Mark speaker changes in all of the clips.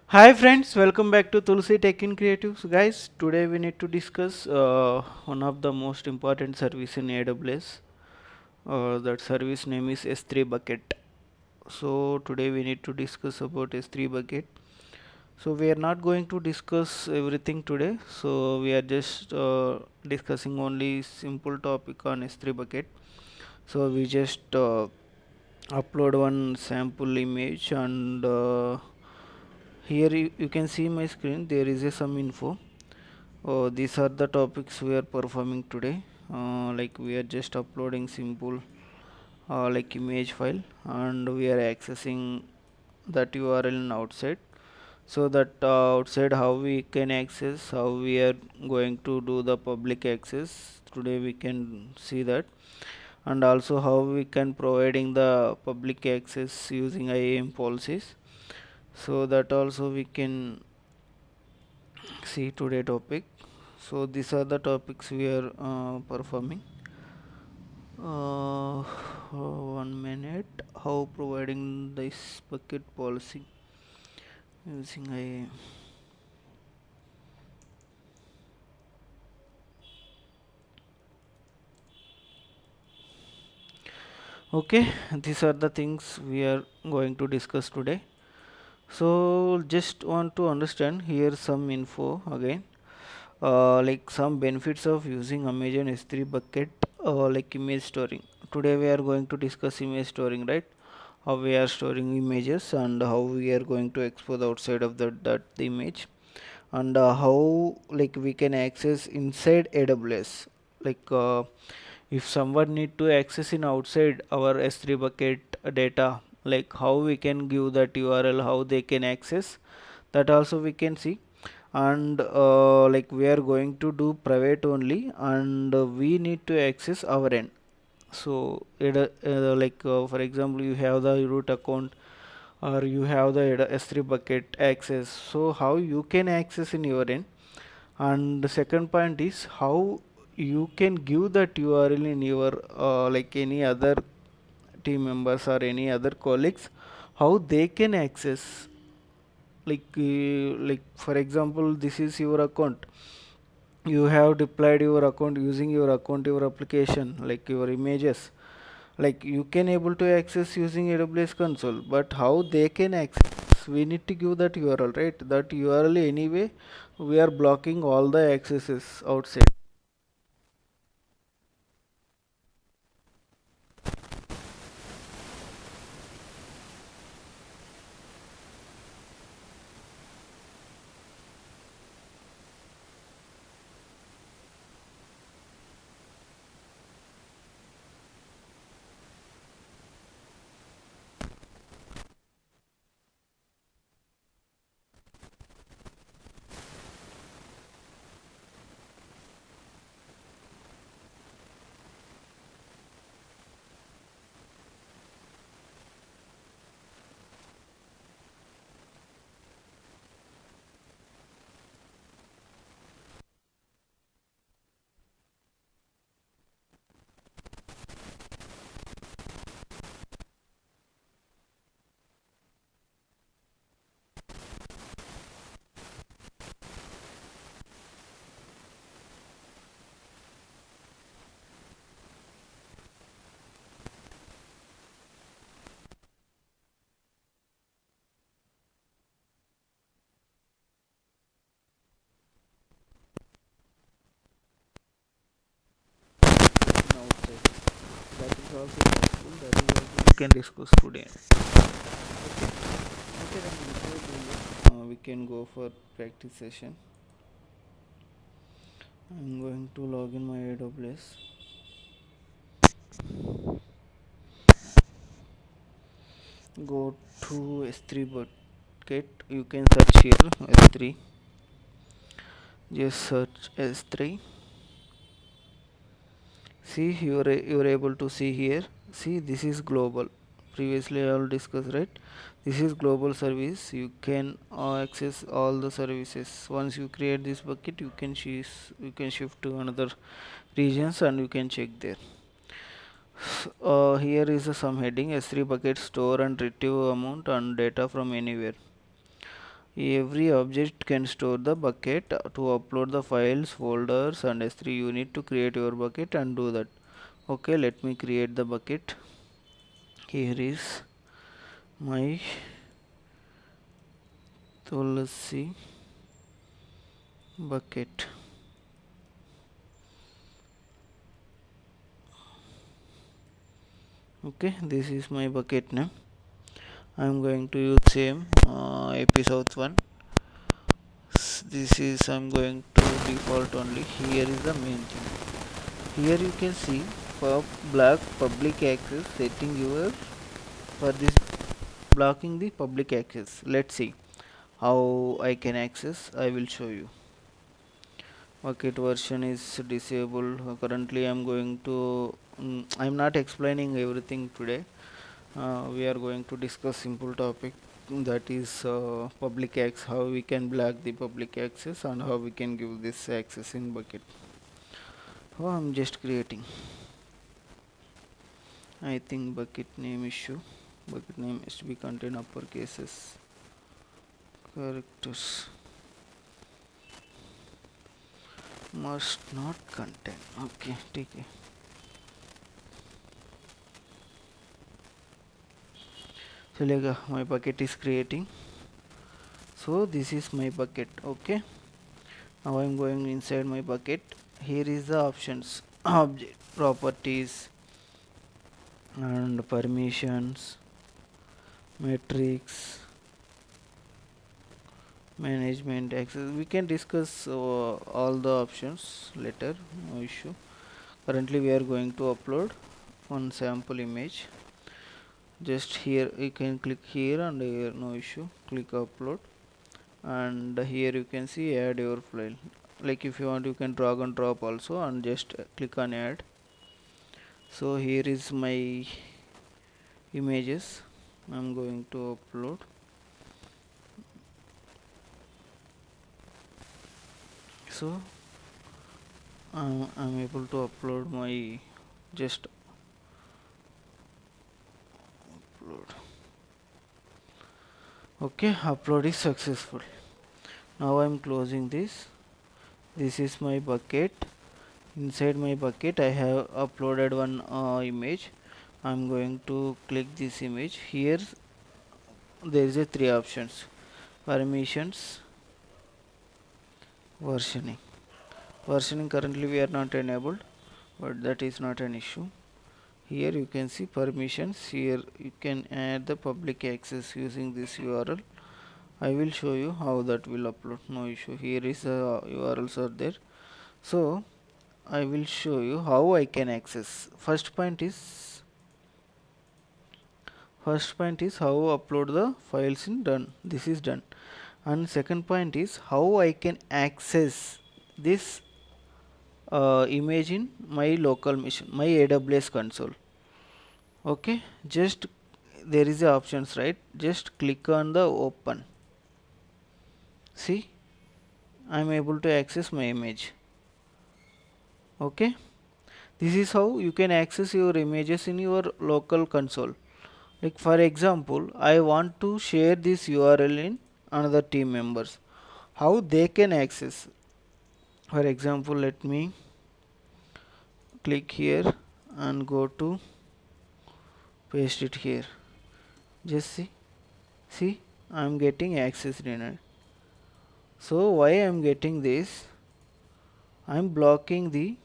Speaker 1: Hi friends, welcome back to Tulsi Tech in Creatives. Guys, today we need to discuss one of the most important service in AWS. That service name is S3 Bucket. So today we need to discuss about S3 Bucket. So we are not going to discuss everything today. So we are just discussing only simple topic on S3 Bucket. So we just upload one sample image and here you can see my screen. There is some info. These are the topics we are performing today. Like we are just uploading simple like image file and we are accessing that URL in outside. So that outside how we can access, how we are going to do the public access. Today we can see that, and also how we can providing the public access using IAM policies. So that also we can see today topic. So these are the topics we are performing. 1 minute. How providing this bucket policy using IAM. Okay, these are the things we are going to discuss today. So just want to understand here some info again. Like some benefits of using Amazon S3 bucket, like image storing. Today we are going to discuss image storing, right? How we are storing images and how we are going to expose outside of that the image, and how like we can access inside AWS. Like if someone need to access in outside our S3 bucket data, like how we can give that URL, how they can access, that also we can see. And like we are going to do private only, and we need to access our end. So like for example, you have the root account or you have the S3 bucket access, so how you can access in your end. And the second point is how you can give that URL in your like any other team members or any other colleagues, how they can access. Like for example, this is your account, you have deployed your account using your account, your application, like your images, like you can able to access using AWS console, but how they can access, we need to give that URL, right? That URL anyway we are blocking all the accesses outside. Outside, that is also possible, that is also we can discuss today. Okay, okay, then before doing it, we can go for practice session. I'm going to log in my AWS. Go to S3 bucket, you can search here S3, just search S3. See, you're able to see here. See, this is global. Previously I will discuss, right? This is global service. You can access all the services. Once you create this bucket, you can shift to another regions and you can check there. Here is some heading: S3 bucket store and retrieve amount and data from anywhere. Every object can store the bucket. To upload the files, folders and S3 you need to create your bucket and do that. Okay, let me create the bucket. Here is my Tulsi bucket. Okay, this is my bucket name. I am going to use same episode 1. This is I'm going to default only. Here is the main thing. Here you can see black public access setting your for this blocking the public access. Let's see how I can access. I will show you. Bucket version is disabled. Currently I'm going to I'm not explaining everything today. We are going to discuss simple topic, that is public access, how we can block the public access and how we can give this access in bucket. I'm just creating. I think bucket name issue. Bucket name is to be contain upper cases characters, must not contain. Okay, take it. So my bucket is creating. So this is my bucket. Okay, now I'm going inside my bucket. Here is the options: object, properties and permissions, metrics, management, access. We can discuss all the options later, no issue. Currently we are going to upload one sample image. Just here you can click here and here, no issue, click upload, and here you can see add your file. Like if you want you can drag and drop also, and just click on add. So here is my images. I'm going to upload. So I'm able to upload my just upload. Okay, upload is successful. Now I'm closing this. This is my bucket. Inside my bucket I have uploaded one image. I'm going to click this image. Here there is a three options: permissions, versioning. Versioning currently we are not enabled, but that is not an issue. Here you can see permissions. Here you can add the public access using this URL. I will show you how that will upload, no issue. Here is the URLs are there. So I will show you how I can access. First point is how upload the files in done. This is done. And second point is how I can access this image in my local machine, my AWS console. Okay, just there is a options, right? Just click on the open. See, I am able to access my image. Okay, this is how you can access your images in your local console. Like for example, I want to share this URL in another team members. How they can access? For example, let me click here and go to paste it here. Just see, I am getting access denied. So why I am getting this? I am blocking the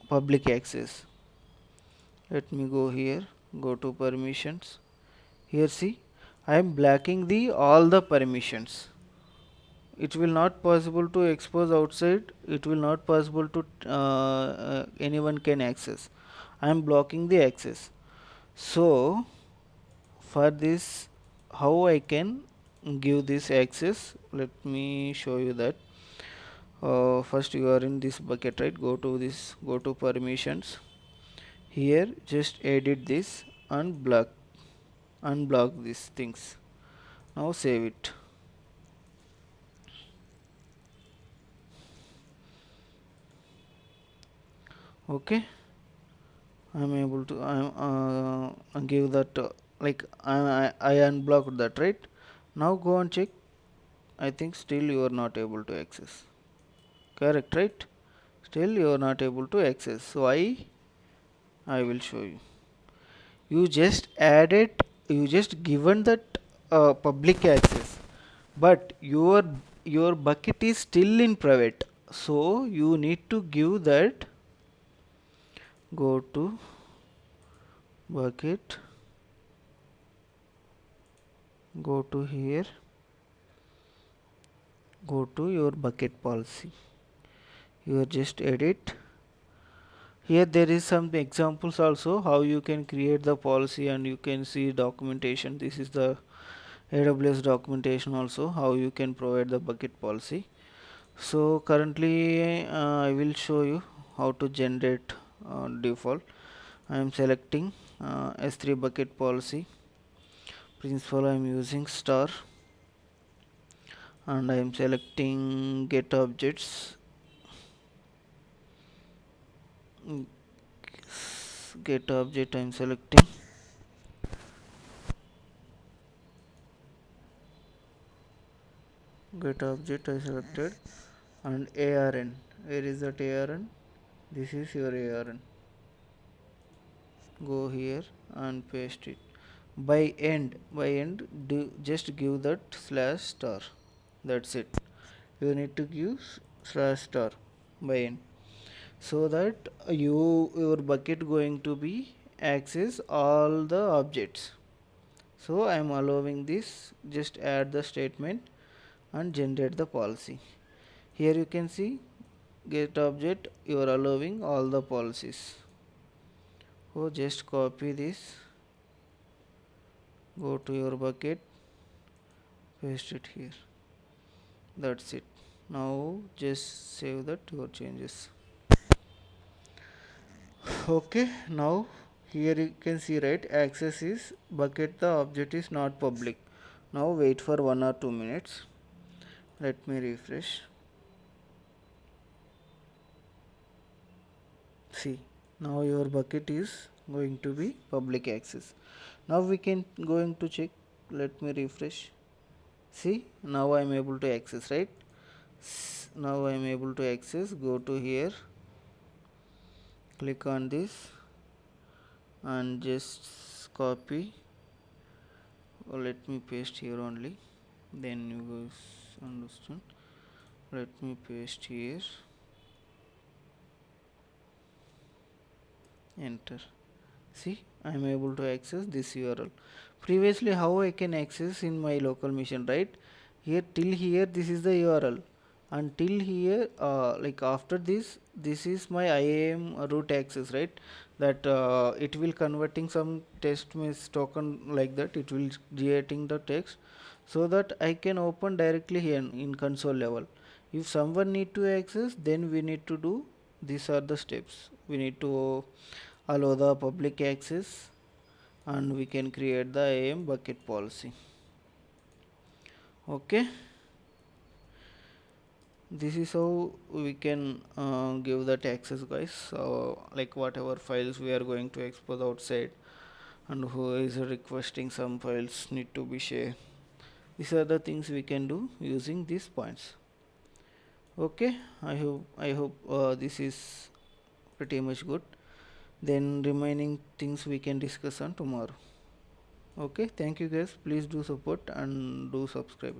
Speaker 1: public access. Let me go here, go to permissions. Here see, I am blocking the all the permissions. It will not possible to expose outside. It will not possible to anyone can access. I am blocking the access. So for this, how I can give this access? Let me show you that. First you are in this bucket, right? Go to permissions. Here just edit this and unblock these things. Now save it. Okay, I am able to give that like I unblocked that, right? Now go and check. I think still you are not able to access. Correct, right? Still you are not able to access. So I will show you. You just added, you just given that public access, but your bucket is still in private. So you need to give that. Go to bucket, go to here, go to your bucket policy. You are just edit. Here there is some examples also how you can create the policy, and you can see documentation. This is the AWS documentation also how you can provide the bucket policy. So currently I will show you how to generate default. I am selecting S3 bucket policy principal. I am using star, and I am selecting get objects. Get object I am selecting. Get object I selected, and ARN. Where is that ARN? This is your ARN. Go here and paste it. By end do just give that slash star. That's it. You need to give slash star by end, so that your bucket going to be access all the objects. So I am allowing this. Just add the statement and generate the policy. Here you can see get object, you are allowing all the policies. So just copy this, go to your bucket, paste it here. That's it. Now just save that your changes. Okay, now here you can see, right, access is bucket, the object is not public. Now wait for 1 or 2 minutes. Let me refresh. See, now your bucket is going to be public access. Now we can going to check. Let me refresh. See, now I am able to access, right? Now I am able to access. Go to here, click on this, and just copy, or let me paste here only, then you guys understand. Let me paste here, enter. See, I am able to access this URL. Previously how I can access in my local machine, right? Here till here this is the URL, and till here like after this is my IAM root access, right? That it will converting some text means token, like that it will creating the text, so that I can open directly here in console level. If someone need to access, then we need to do, these are the steps. We need to allow the public access, and we can create the IAM bucket policy. Okay, this is how we can give that access, guys. So like whatever files we are going to expose outside, and who is requesting some files need to be shared, these are the things we can do using these points. Okay, I hope this is pretty much good. Then remaining things we can discuss on tomorrow. Okay, thank you guys. Please do support and do subscribe.